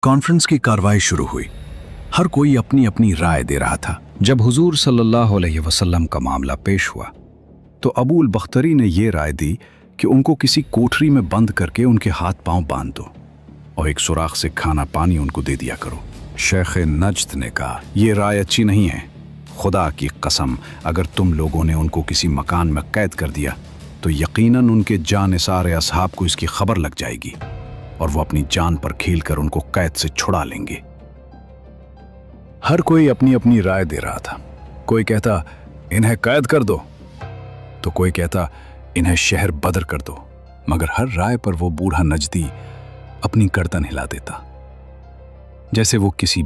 Conference की कार्रवाई शुरू हुई। हर कोई अपनी अपनी राय दे रहा था। जब हुजूर सल्लल्लाहु अलैहि वसल्लम का मामला पेश हुआ तो अबूल बख्तरी ने यह राय दी कि उनको किसी कोठरी में बंद करके उनके हाथ पांव बांध दो और एक सुराख से खाना पानी उनको दे दिया करो। शेख नज्द ने कहा, यह राय अच्छी नहीं है। खुदा की कसम, अगर तुम लोगों ने उनको किसी मकान में कैद कर दिया तो यकीनन उनके जानिसार असहाब को इसकी खबर लग जाएगी और वो अपनी जान पर खेलकर उनको कैद से छुड़ा लेंगे। हर कोई अपनी अपनी राय दे रहा था। कोई कहता इन्हें कैद कर दो, तो कोई कहता इन्हें शहर बदर कर दो, मगर हर राय पर वो बूढ़ा नजदी अपनी गर्दन हिला देता, जैसे वो किसी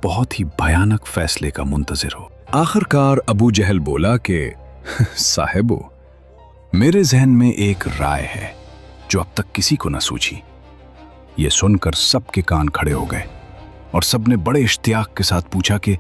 बहुत ही भयानक फैसले का मुंतजिर हो। आखिरकार अबू जहल बोला कि साहिबो, मेरे जहन में एक राय है जो अब तक किसी को न सूझी। ये सुनकर सबके कान खड़े हो गए और सबने बड़े इश्तियाक के साथ पूछा कि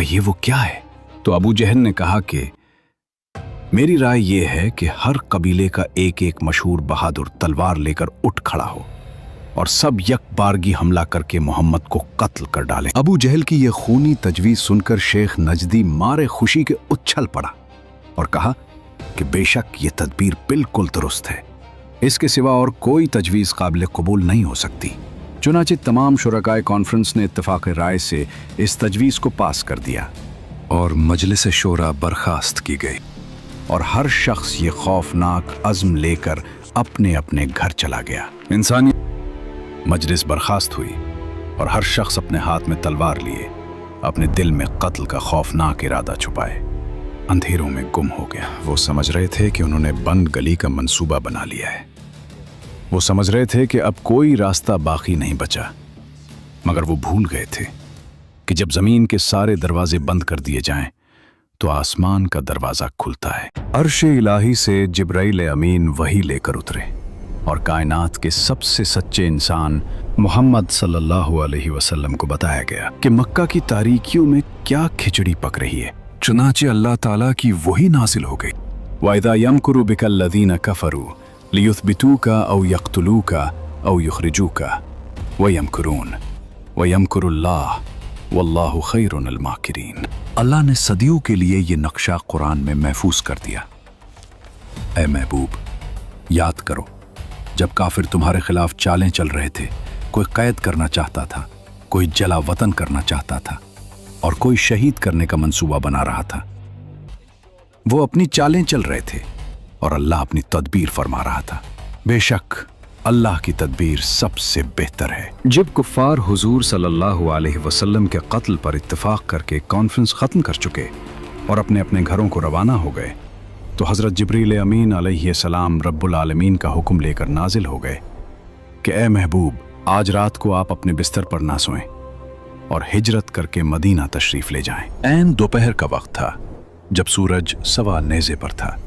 ये वो क्या है। तो अबू जहल ने कहा कि मेरी राय यह है कि हर कबीले का एक एक मशहूर बहादुर तलवार लेकर उठ खड़ा हो और सब यकबारगी हमला करके मोहम्मद को कत्ल कर डालें। अबू जहल की यह खूनी तजवीज सुनकर शेख नजदी मारे खुशी के उछल पड़ा और कहा कि बेशक ये तदबीर बिल्कुल दुरुस्त है, इसके सिवा और कोई तजवीज काबिल कबूल नहीं हो सकती। चुनांचे तमाम शुरकाए कॉन्फ्रेंस ने इत्तफाक राय से इस तजवीज को पास कर दिया और मजलिस शोरा बर्खास्त की गई और हर शख्स ये खौफनाक अज़्म लेकर अपने अपने घर चला गया। इंसानी मजलिस बर्खास्त हुई और हर शख्स अपने हाथ में तलवार लिए अपने दिल में कत्ल का खौफनाक इरादा छुपाए अंधेरों में गुम हो गया। वो समझ रहे थे कि उन्होंने बंद गली का मंसूबा बना लिया है। वो समझ रहे थे कि अब कोई रास्ता बाकी नहीं बचा, मगर वो भूल गए थे कि जब जमीन के सारे दरवाजे बंद कर दिए जाएं तो आसमान का दरवाजा खुलता है। अर्श इलाही से जिब्राइल अमीन वही लेकर उतरे और कायनात के सबसे सच्चे इंसान मोहम्मद सल्लल्लाहु अलैहि वसल्लम को बताया गया कि मक्का की तारीकियों में क्या खिचड़ी पक रही है। चुनांचे अल्लाह ताला की वही नाजिल हो गई, वाइदा यमकुरु बिकल लदीना कफरू लियुथबितूका औ यक्तुलूका औ युखरिजूका वयमकुरून वयमकुरुल्लाह वल्लाहु खैरुल माकिरीन। अल्लाह ने सदियों के लिए ये नक्शा कुरान में महफूज कर दिया। ऐ महबूब, याद करो जब काफिर तुम्हारे खिलाफ चालें चल रहे थे। कोई कैद करना चाहता था, कोई जला वतन करना चाहता था और कोई शहीद करने का मंसूबा बना रहा था। वो अपनी चालें चल रहे थे और अल्लाह अपनी तदबीर फरमा रहा था। बेशक अल्लाह की तदबीर सबसे बेहतर है। जब कुफ्फार हुजूर सल्लल्लाहु अलैहि वसल्लम के कत्ल पर इत्तेफाक करके कॉन्फ्रेंस खत्म कर चुके और अपने अपने घरों को रवाना हो गए तो हज़रत जिब्रील अमीन अलैहिस्सलाम रब्बुल आलमीन का हुक्म लेकर नाजिल हो गए कि ए महबूब, आज रात को आप अपने बिस्तर पर ना सोएं और हिजरत करके मदीना तशरीफ ले जाएं। ऐन दोपहर का वक्त था जब सूरज सवा नेज़े पर था।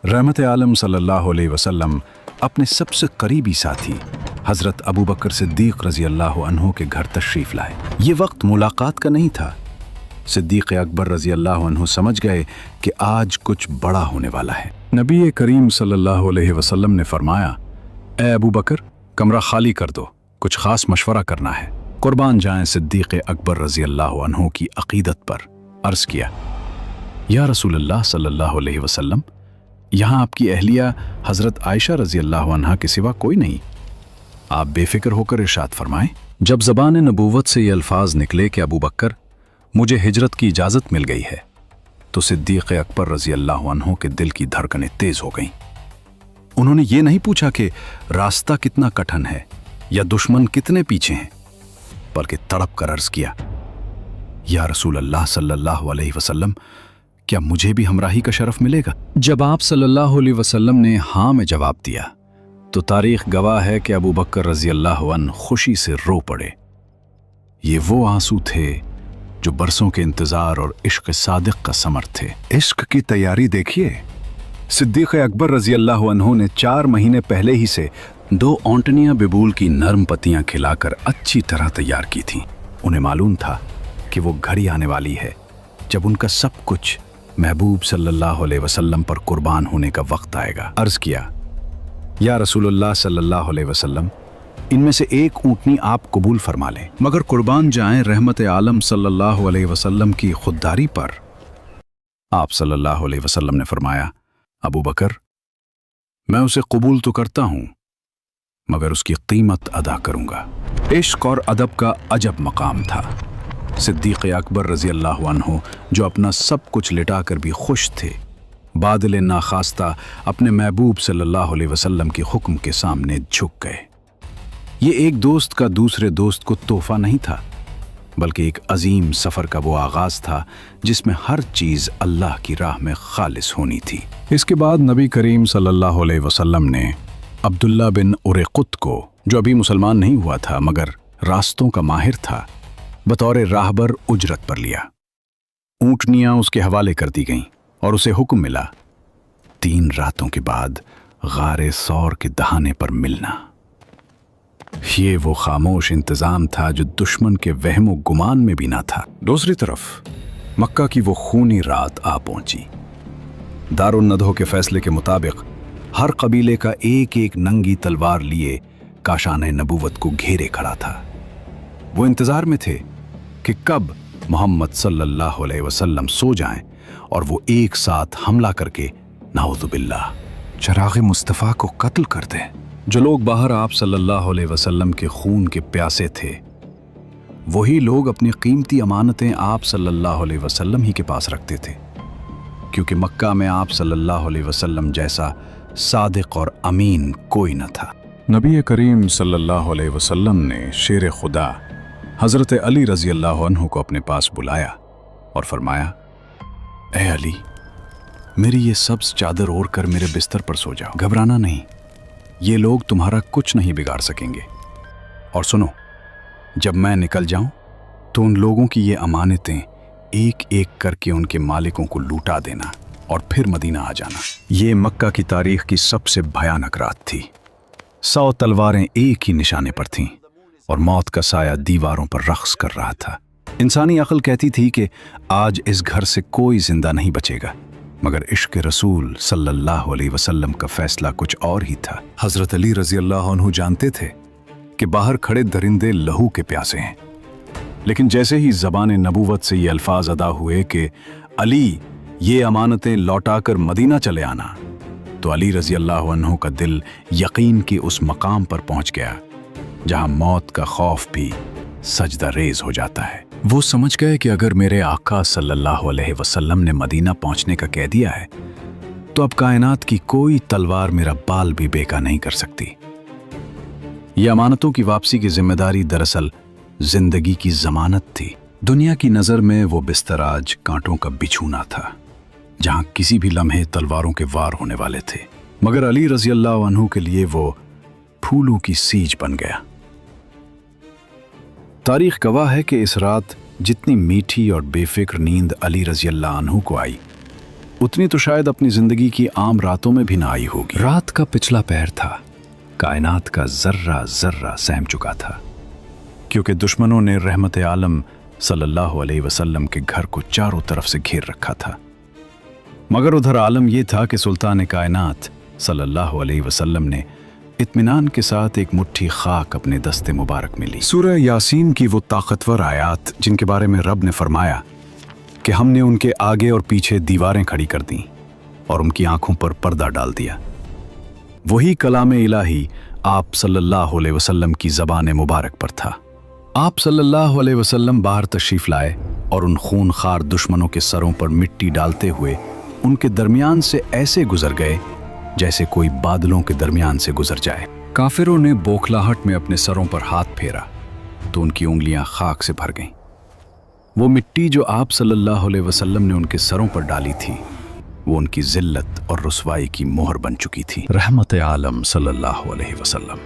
रहमत आलम सल्लल्लाहु अलैहि वसल्लम अपने सबसे करीबी साथी हज़रत अबू बकर सिद्दीक़ रज़ी अल्लाह अन्हु के घर तशरीफ़ लाए। ये वक्त मुलाकात का नहीं था। सिद्दीक़ अकबर रज़ी अल्लाह अन्हु समझ गए कि आज कुछ बड़ा होने वाला है। नबी करीम सल्लल्लाहु अलैहि वसल्लम ने फरमाया, ए अबू बकर, कमरा खाली कर दो, कुछ ख़ास मशवरा करना है। कुर्बान जाएं सिद्दीक़ अकबर रज़ी अल्लाह अन्हु की अक़ीदत पर। अर्ज़ किया, या रसूलल्लाह सल्लल्लाहु अलैहि वसल्लम, यहाँ आपकी अहलिया हज़रत आयशा रज़ी अल्लाह अन्हा के सिवा कोई नहीं। आप बेफिक्र होकर इरशाद फरमाएं। जब ज़बान नबूवत से ये अल्फाज निकले कि अबू बकर, मुझे हिजरत की इजाज़त मिल गई है, तो सिद्दीक़ अकबर रज़ी अल्लाह अन्हु के दिल की धड़कनें तेज़ हो गईं। उन्होंने ये नहीं पूछा कि रास्ता कितना कठिन है या दुश्मन कितने पीछे हैं, बल्कि तड़प कर अर्ज़ किया, या रसूल अल्लाह सल्लल्लाहु अलैहि वसल्लम, क्या मुझे भी हमराही का शरफ मिलेगा? जब आप सल्लल्लाहु अलैहि वसल्लम ने हाँ में जवाब दिया तो तारीख गवाह है कि अबू बकर रज़ी अल्लाह अन्हु खुशी से रो पड़े। ये वो आंसू थे जो बरसों के इंतजार और इश्क सादिक का समर थे। इश्क की तैयारी देखिए। सिद्दीक़ अकबर रज़ी अल्लाह अन्हु ने 4 महीने पहले ही से 2 औंटनियां बिबूल की नरम पत्तियां खिलाकर अच्छी तरह तैयार की थीं। उन्हें मालूम था कि वो घड़ी आने वाली है जब उनका सब कुछ महबूब सल्लल्लाहु अलैहि वसल्लम पर कुर्बान होने का वक्त आएगा। अर्ज़ किया, या रसूलुल्लाह सल्लल्लाहु अलैहि वसल्लम, इनमें से एक ऊँटनी आप कबूल फरमा लें, मगर कुर्बान जाएं रहमत आलम सल्लल्लाहु अलैहि वसल्लम की खुददारी पर। आप सल्लल्लाहु अलैहि वसल्लम ने फरमाया, अबू बकर, मैं उसे कबूल तो करता हूं, मगर उसकी कीमत अदा करूंगा। इश्क और अदब का अजब मकाम था। सिद्दीक़ अकबर रज़ी अल्लाह अन्हु, जो अपना सब कुछ लिटाकर भी खुश थे, बादल नाखास्ता अपने महबूब सल्लल्लाहु अलैहि वसल्लम के हुक्म के सामने झुक गए। ये एक दोस्त का दूसरे दोस्त को तोहफा नहीं था, बल्कि एक अजीम सफ़र का वो आगाज़ था जिसमें हर चीज़ अल्लाह की राह में खालिस होनी थी। इसके बाद नबी करीम सल्लल्लाहु अलैहि वसल्लम ने अब्दुल्ला बिन उरैक़ुत को, जो अभी मुसलमान नहीं हुआ था मगर रास्तों का माहिर था, बतौर राहबर उजरत पर लिया। ऊँटनियाँ उसके हवाले कर दी गईं और उसे हुक्म मिला 3 रातों के बाद गारे सौर के दहाने पर मिलना। ये वो खामोश इंतजाम था जो दुश्मन के वहमो गुमान में भी ना था। दूसरी तरफ मक्का की वो खूनी रात आ पहुंची। दारुन नदहो के फैसले के मुताबिक हर कबीले का एक एक नंगी तलवार लिए काशाने नबूवत को घेरे खड़ा था। वो इंतजार में थे कि कब मोहम्मद सल्लल्लाहु अलैहि वसल्लम सो जाएं और वो एक साथ हमला करके नाउज़ुबिल्लाह चराग़ मुस्तफ़ा को कत्ल कर दें। जो लोग बाहर आप सल्लल्लाहु अलैहि वसल्लम के खून के प्यासे थे, वही लोग अपनी कीमती अमानतें आप सल्लल्लाहु अलैहि वसल्लम ही के पास रखते थे, क्योंकि मक्का में आप सल्लल्लाहु अलैहि वसल्लम जैसा सादिक और अमीन कोई न था। नबी करीम सल्लल्लाहु अलैहि वसल्लम ने शेर खुदा हज़रत अली रज़ी अल्लाह अन्हु को अपने पास बुलाया और फरमाया, ए अली, मेरी ये सब्ज़ चादर ओढ़ कर मेरे बिस्तर पर सो जाओ। घबराना नहीं, ये लोग तुम्हारा कुछ नहीं बिगाड़ सकेंगे। और सुनो, जब मैं निकल जाऊं तो उन लोगों की ये अमानतें एक एक करके उनके मालिकों को लूटा देना और फिर मदीना आ जाना। ये मक्का की तारीख की सबसे भयानक रात थी। 100 तलवारें एक ही निशाने पर थीं और मौत का साया दीवारों पर रक्स कर रहा था। इंसानी अक्ल कहती थी कि आज इस घर से कोई जिंदा नहीं बचेगा, मगर इश्क़ रसूल सल्लल्लाहु अलैहि वसल्लम का फैसला कुछ और ही था। हज़रत अली रज़ी अल्लाह अन्हु जानते थे कि बाहर खड़े दरिंदे लहू के प्यासे हैं, लेकिन जैसे ही ज़बान नबूवत से ये अल्फाज अदा हुए कि अली, ये अमानतें लौटाकर मदीना चले आना, तो अली रज़ी अल्लाह अन्हु का दिल यकीन के उस मकाम पर पहुंच गया जहां मौत का खौफ भी सजदा रेज हो जाता है। वो समझ गए कि अगर मेरे आका सल्लल्लाहु अलैहि वसल्लम ने मदीना पहुंचने का कह दिया है तो अब कायनात की कोई तलवार मेरा बाल भी बेका नहीं कर सकती। ये अमानतों की वापसी की जिम्मेदारी दरअसल जिंदगी की जमानत थी। दुनिया की नज़र में वो बिस्तर आज कांटों का बिछूना था, जहां किसी भी लम्हे तलवारों के वार होने वाले थे, मगर अली रज़ी अल्लाह अन्हु के लिए वो फूलों की सीज बन गया। तारीख गवाह है कि इस रात जितनी मीठी और बेफिक्र नींद अली रज़ी अल्लाह अन्हु को आई, उतनी तो शायद अपनी जिंदगी की आम रातों में भी ना आई होगी। रात का पिछला पहर था, कायनात का जर्रा जर्रा सहम चुका था, क्योंकि दुश्मनों ने रहमत आलम सल्लल्लाहु अलैहि वसल्लम के घर को चारों तरफ से घेर रखा था। मगर उधर आलम यह था कि सुल्तान कायनात सल्लल्लाहु अलैहि वसल्लम ने इत्मीनान के साथ एक मुट्ठी खाक अपने दस्ते मुबारक में ली। सूरह यासीन की वो ताकतवर आयात जिनके बारे में रब ने फरमाया कि हमने उनके आगे और पीछे दीवारें खड़ी कर दी और उनकी आंखों पर पर्दा डाल दिया, वही कलाम इलाही आप सल्लल्लाहु अलैहि वसल्लम की ज़बान मुबारक पर था। आप सल्लल्लाहु अलैहि वसल्लम बाहर तशरीफ़ लाए और उन खूनखार दुश्मनों के सरों पर मिट्टी डालते हुए उनके दरमियान से ऐसे गुजर गए जैसे कोई बादलों के दरमियान से गुजर जाए। काफिरों ने बौखलाहट में अपने सरों पर हाथ फेरा तो उनकी उंगलियां खाक से भर गईं। वो मिट्टी जो आप सल्लल्लाहु अलैहि वसल्लम ने उनके सरों पर डाली थी, वो उनकी जिल्लत और रुसवाई की मोहर बन चुकी थी। रहमत आलम सल्लल्लाहु अलैहि वसल्लम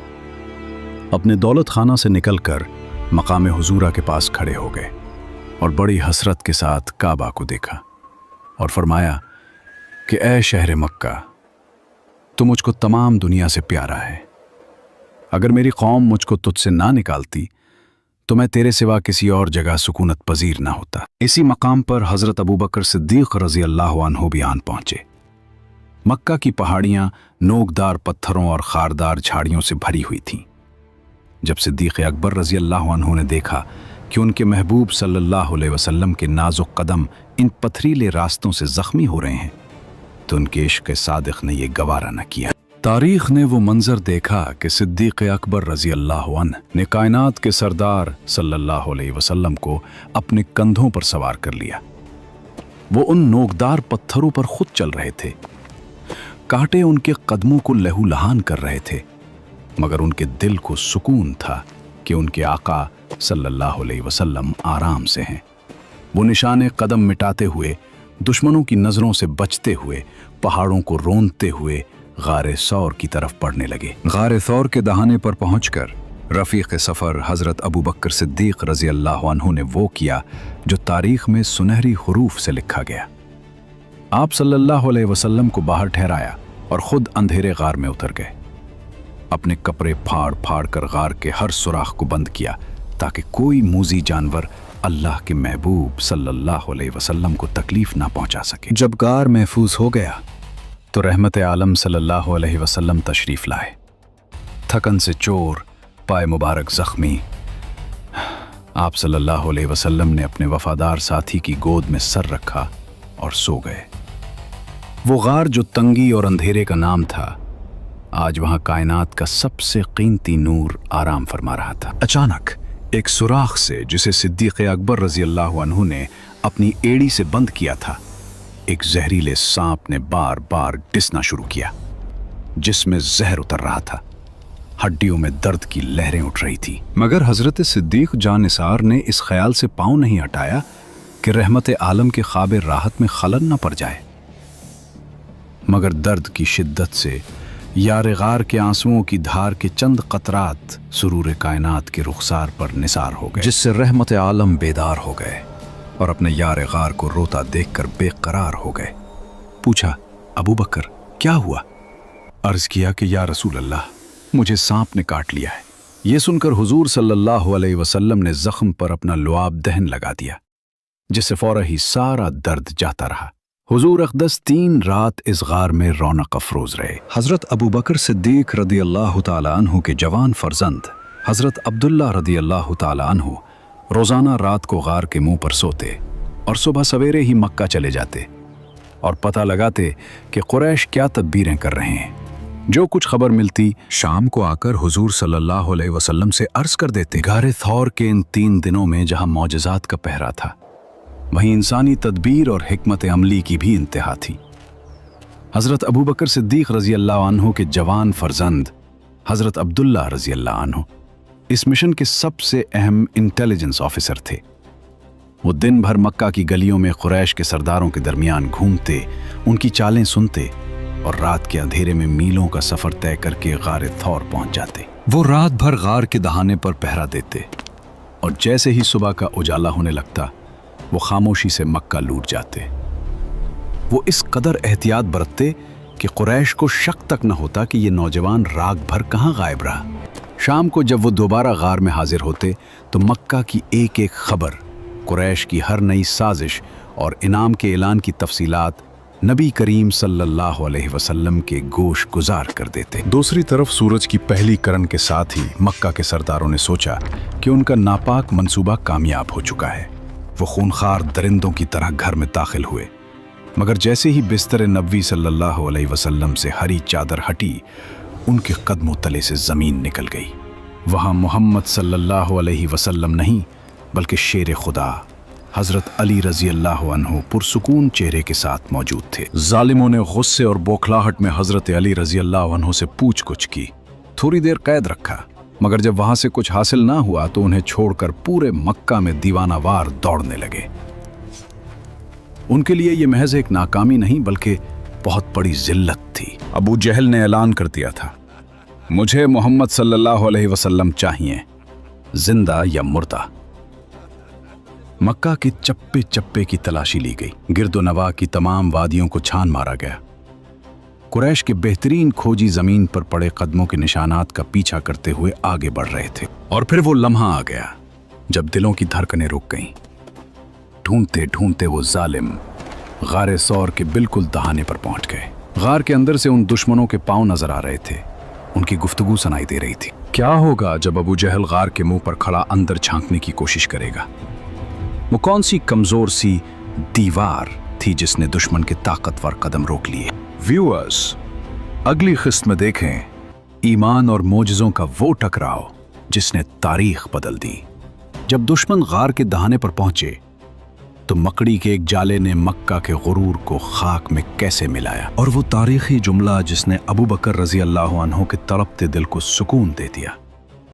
अपने दौलत खाना से निकलकर मकाम हुजूरा के पास खड़े हो गए और बड़ी हसरत के साथ काबा को देखा और फरमाया कि ऐ शहर मक्का, तू मुझको तमाम दुनिया से प्यारा है। अगर मेरी कौम मुझको तुझसे ना निकालती तो मैं तेरे सिवा किसी और जगह सुकूनत पजीर ना होता। इसी मकाम पर हज़रत अबू बकर सिद्दीक़ रज़ी अल्लाह अन्हु भी आन पहुंचे। मक्का की पहाड़ियां नोकदार पत्थरों और खारदार झाड़ियों से भरी हुई थीं। जब सिद्दीक़ अकबर रज़ी अल्लाह अन्हु ने देखा कि उनके महबूब सल्लल्लाहु अलैहि वसल्लम के नाजुक कदम इन पथरीले रास्तों से ज़ख्मी हो रहे हैं, तो उनके इश्क़ सादिक़ ने यह गवारा न किया। तारीख़ ने वो मंज़र देखा कि सिद्दीक़ अकबर रज़ी अल्लाह अन्हु ने कायनात के सरदार सल्लल्लाहु अलैहि वसल्लम को अपने कंधों पर सवार कर लिया। वो उन नोकदार पत्थरों पर खुद चल रहे थे। कांटे उनके कदमों को लहूलुहान कर रहे थे, मगर उनके दिल को सुकून था कि उनके आका सल्लल्लाहु अलैहि वसल्लम आराम से हैं। वो निशाने कदम मिटाते हुए, दुश्मनों की नज़रों से बचते हुए, पहाड़ों को रोंदते हुए गारे सौर की तरफ बढ़ने लगे। गारे सौर के दहाने पर पहुंचकर रफ़ीक़ सफ़र हज़रत अबू बकर सिद्दीक़ रज़ी अल्लाह अन्हु ने वो किया जो तारीख़ में सुनहरी हुरूफ से लिखा गया। आप सल्लल्लाहु अलैहि वसल्लम को बाहर ठहराया और ख़ुद अंधेरे गार में उतर गए। अपने कपड़े फाड़ फाड़ कर गार के हर सुराख को बंद किया ताकि कोई मूज़ी जानवर अल्लाह के महबूब सल्लल्लाहु अलैहि वसल्लम को तकलीफ़ ना पहुंचा सके। जब गार महफूज हो गया तो रहमत आलम सल्लल्लाहु अलैहि वसल्लम तशरीफ़ लाए। थकन से चोर, पाए मुबारक ज़ख्मी, आप सल्लल्लाहु अलैहि वसल्लम ने अपने वफ़ादार साथी की गोद में सर रखा और सो गए। वो गार जो तंगी और अंधेरे का नाम था, आज वहाँ कायनात का सबसे कीमती नूर आराम फरमा रहा था। अचानक एक सुराख से, जिसे सिद्दीक़ अकबर रज़ी अल्लाह अन्हु ने अपनी एड़ी से बंद किया था, एक जहरीले सांप ने बार बार डिसना शुरू किया, जिसमें जहर उतर रहा था। हड्डियों में दर्द की लहरें उठ रही थी, मगर हज़रत सिद्दीक़ जानिसार ने इस ख्याल से पाँव नहीं हटाया कि रहमत आलम के ख्वाब राहत में खलल न पड़ जाए। मगर दर्द की शिद्दत से यार गार के आंसुओं की धार के चंद कतरात सुरूर कायनात के रुखसार पर निसार हो गए, जिससे रहमत आलम बेदार हो गए और अपने यार गार को रोता देखकर बेकरार हो गए। पूछा, अबू बकर क्या हुआ? अर्ज किया कि या रसूल अल्लाह, मुझे सांप ने काट लिया है। ये सुनकर हुजूर सल्लल्लाहु अलैहि वसल्लम ने जख्म पर अपना लुआब दहन लगा दिया, जिससे फौरन ही सारा दर्द जाता रहा। हुजूर अक़दस 3 रात इस गार में रौनक अफरोज रहे। हज़रत अबू बकर सिद्दीक़ रदी अल्लाह ताला अन्हु के जवान फर्जंद हज़रत अब्दुल्ला रदी अल्लाह ताला अन्हु रोज़ाना रात को गार के मुंह पर सोते और सुबह सवेरे ही मक्का चले जाते और पता लगाते कि कुरैश क्या तदबीरें कर रहे हैं। जो कुछ खबर मिलती, शाम को आकर हुजूर सल्लल्लाहु अलैहि वसल्लम से अर्ज कर देते। गारे थौर के इन 3 दिनों में जहां मौजज़ात का पहरा था, वहीं इंसानी तदबीर और हिकमत अमली की भी इंतहा थी। हज़रत अबू बकर सिद्दीक़ रज़ी अल्लाह अन्हु के जवान फर्जंद हज़रत अब्दुल्ला रज़ी अल्लाह अन्हु इस मिशन के सबसे अहम इंटेलिजेंस ऑफिसर थे। वो दिन भर मक्का की गलियों में कुरैश के सरदारों के दरमियान घूमते, उनकी चालें सुनते और रात के अंधेरे में मीलों का सफ़र तय करके गारे थौर पहुंच जाते। वो रात भर गार के दहाने पर पहरा देते और जैसे ही सुबह का उजाला होने लगता, वो खामोशी से मक्का लूट जाते। वो इस कदर एहतियात बरतते कि कुरैश को शक तक न होता कि ये नौजवान रात भर कहाँ गायब रहा। शाम को जब वो दोबारा गार में हाजिर होते तो मक्का की एक एक खबर, कुरैश की हर नई साजिश और इनाम के ऐलान की तफसीलात नबी करीम सल्लल्लाहु अलैहि वसल्लम के गोश गुजार कर देते। दूसरी तरफ सूरज की पहली किरण के साथ ही मक्का के सरदारों ने सोचा कि उनका नापाक मंसूबा कामयाब हो चुका है। वो खूनखार दरिंदों की तरह घर में दाखिल हुए, मगर जैसे ही बिस्तर नबी सल्लल्लाहु अलैहि वसल्लम से हरी चादर हटी, उनके कदमों तले से ज़मीन निकल गई। वहाँ मोहम्मद सल्लल्लाहु अलैहि वसल्लम नहीं, बल्कि शेर खुदा हज़रत अली रज़ी अल्लाह अन्हु पुरसुकून चेहरे के साथ मौजूद थे। जालिमों ने गुस्से और बौखलाहट में हज़रत अली रज़ी अल्लाह अन्हु से पूछ कुछ की। थोड़ी देर कैद रखा, मगर जब वहाँ से कुछ हासिल ना हुआ तो उन्हें छोड़कर पूरे मक्का में दीवानावार दौड़ने लगे। उनके लिए ये महज एक नाकामी नहीं, बल्कि बहुत बड़ी जिल्लत थी। अबू जहल ने ऐलान कर दिया था, मुझे मोहम्मद सल्लल्लाहु अलैहि वसल्लम चाहिए, जिंदा या मुर्दा। मक्का के चप्पे चप्पे की तलाशी ली गई। गिरदो नवा की तमाम वादियों को छान मारा गया। कुरैश के बेहतरीन खोजी जमीन पर पड़े कदमों के निशानात का पीछा करते हुए आगे बढ़ रहे थे। और फिर वो लम्हा आ गया जब दिलों की धड़कनें रुक गईं। ढूंढते ढूंढते वो जालिम गारे सौर के बिल्कुल दहाने पर पहुंच गए। गार के अंदर से उन दुश्मनों के पांव नजर आ रहे थे, उनकी गुफ्तगू सुनाई दे रही थी। क्या होगा जब अबू जहल गार के मुंह पर खड़ा अंदर झांकने की कोशिश करेगा? वो कौन सी कमजोर सी दीवार थी जिसने दुश्मन के ताकतवर कदम रोक लिए? व्यूअर्स, अगली किस्त में देखें ईमान और मोजज़ों का वो टकराव जिसने तारीख बदल दी। जब दुश्मन गार के दहाने पर पहुंचे तो मकड़ी के एक जाले ने मक्का के गुरूर को खाक में कैसे मिलाया, और वो तारीखी जुमला जिसने अबू बकर रजी अल्लाह अन्हु के तड़पते दिल को सुकून दे दिया।